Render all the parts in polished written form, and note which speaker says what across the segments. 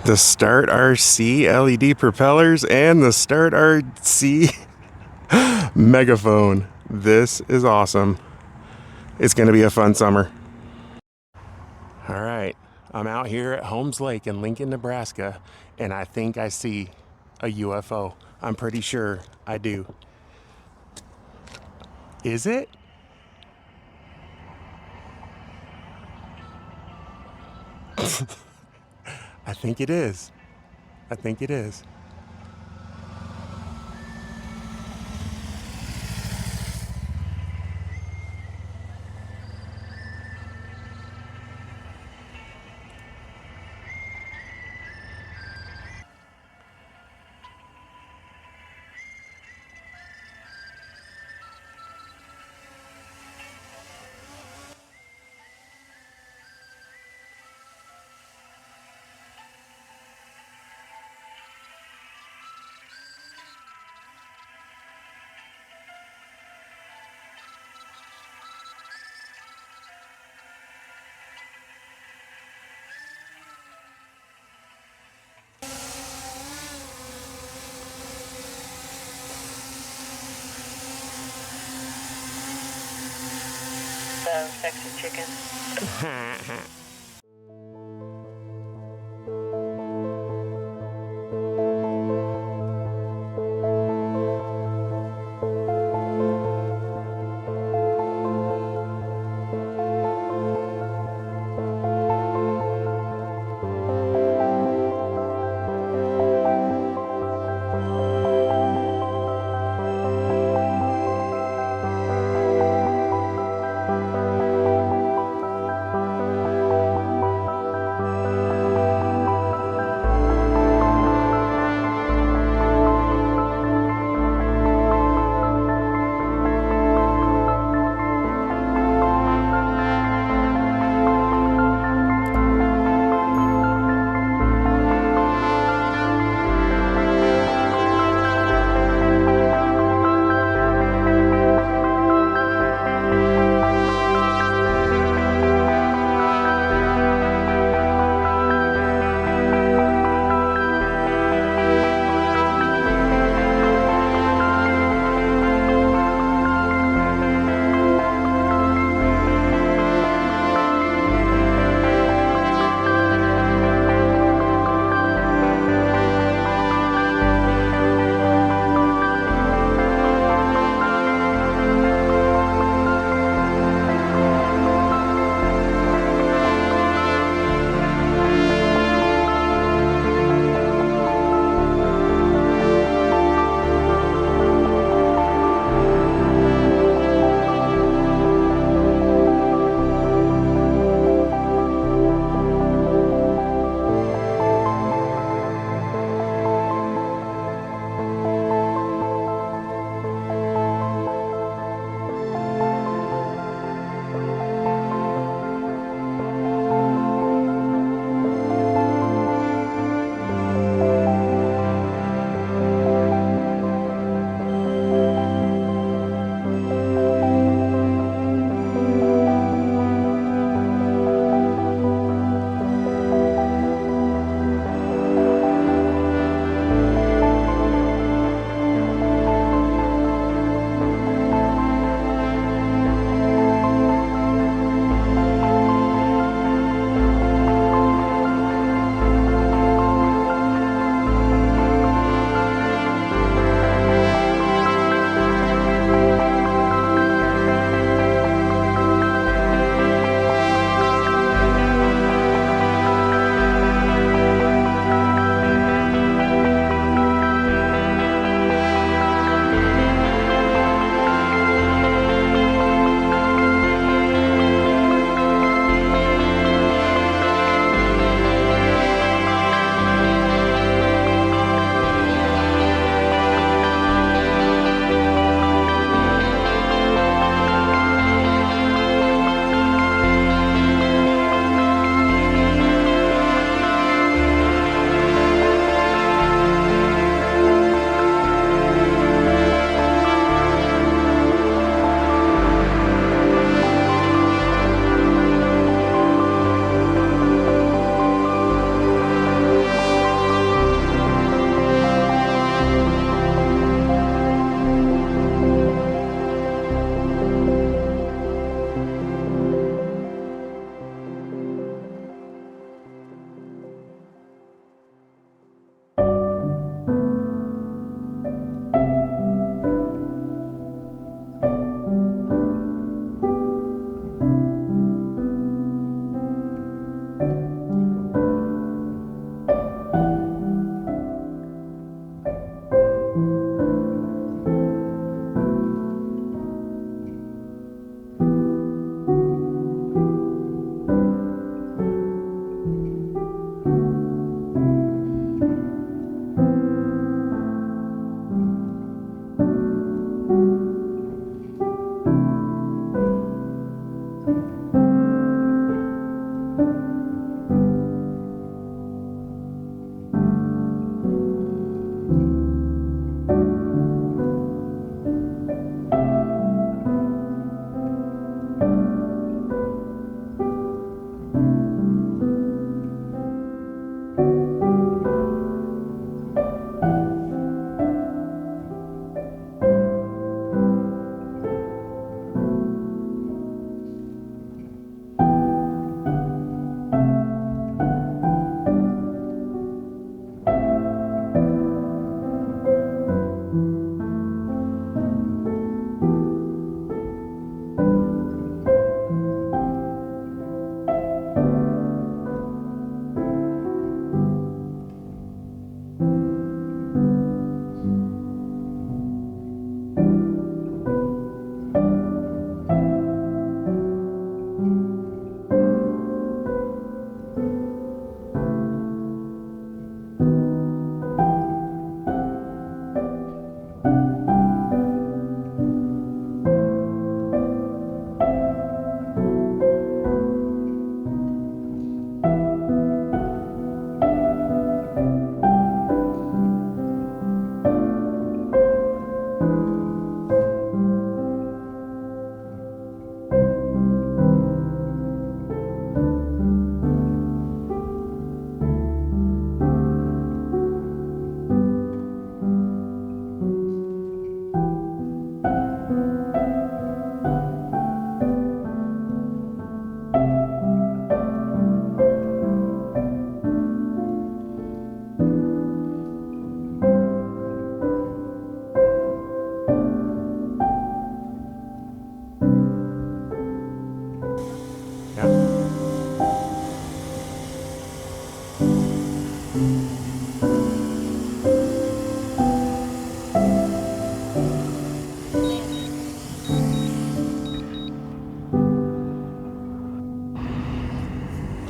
Speaker 1: The Start RC LED propellers and the Start RC megaphone. This is awesome. It's going to be a fun summer. All right, I'm out here at Holmes Lake in Lincoln, Nebraska, and I think I see a UFO. I'm pretty sure I do. Is it? I think it is. I think it is.
Speaker 2: Sexy chicken.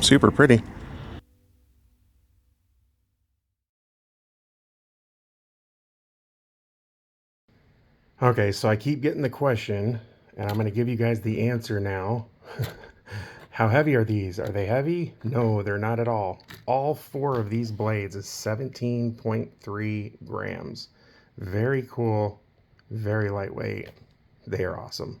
Speaker 1: super pretty. Okay, so I keep getting the question, and I'm going to give you guys the answer now. How heavy are these? Are they heavy? No, they're not at all. All four of these blades is 17.3 grams. Very cool, very lightweight. They are awesome.